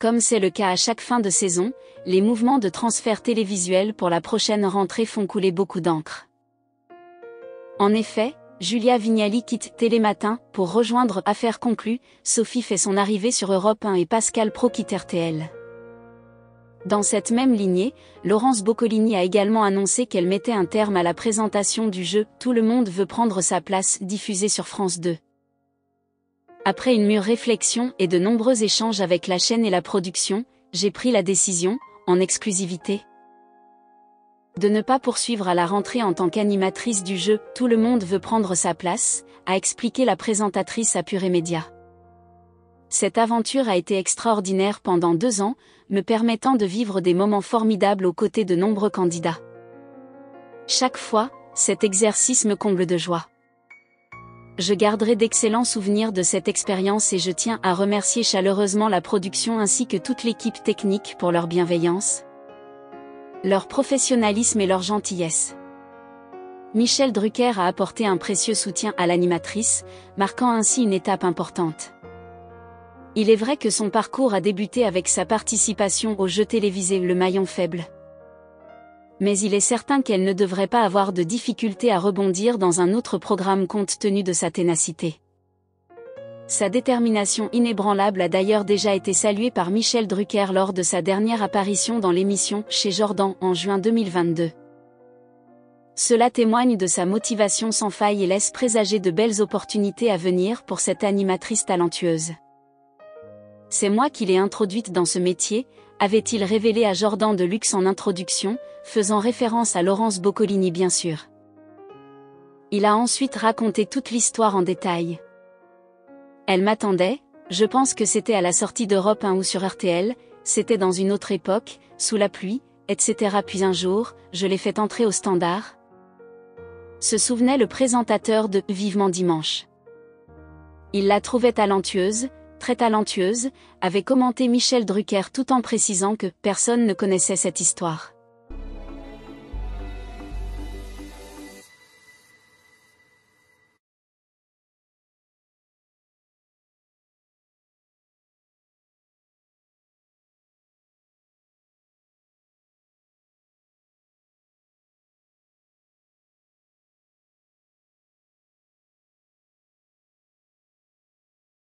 Comme c'est le cas à chaque fin de saison, les mouvements de transfert télévisuel pour la prochaine rentrée font couler beaucoup d'encre. En effet, Julia Vignali quitte Télématin pour rejoindre Affaires conclues, Sophie fait son arrivée sur Europe 1 et Pascal Praud quitte RTL. Dans cette même lignée, Laurence Boccolini a également annoncé qu'elle mettait un terme à la présentation du jeu « Tout le monde veut prendre sa place » diffusé sur France 2. Après une mûre réflexion et de nombreux échanges avec la chaîne et la production, j'ai pris la décision, en exclusivité, de ne pas poursuivre à la rentrée en tant qu'animatrice du jeu « Tout le monde veut prendre sa place », a expliqué la présentatrice à Pure Média. Cette aventure a été extraordinaire pendant 2 ans, me permettant de vivre des moments formidables aux côtés de nombreux candidats. Chaque fois, cet exercice me comble de joie. Je garderai d'excellents souvenirs de cette expérience et je tiens à remercier chaleureusement la production ainsi que toute l'équipe technique pour leur bienveillance, leur professionnalisme et leur gentillesse. Michel Drucker a apporté un précieux soutien à l'animatrice, marquant ainsi une étape importante. Il est vrai que son parcours a débuté avec sa participation au jeu télévisé Le Maillon Faible. Mais il est certain qu'elle ne devrait pas avoir de difficulté à rebondir dans un autre programme compte tenu de sa ténacité. Sa détermination inébranlable a d'ailleurs déjà été saluée par Michel Drucker lors de sa dernière apparition dans l'émission Chez Jordan en juin 2022. Cela témoigne de sa motivation sans faille et laisse présager de belles opportunités à venir pour cette animatrice talentueuse. C'est moi qui l'ai introduite dans ce métier, avait-il révélé à Jordan de Luxe en introduction, faisant référence à Laurence Boccolini bien sûr. Il a ensuite raconté toute l'histoire en détail. Elle m'attendait, je pense que c'était à la sortie d'Europe 1 ou sur RTL, c'était dans une autre époque, sous la pluie, etc. Puis un jour, je l'ai fait entrer au standard. Se souvenait le présentateur de Vivement Dimanche. Il la trouvait talentueuse, très talentueuse, avait commenté Michel Drucker tout en précisant que personne ne connaissait cette histoire.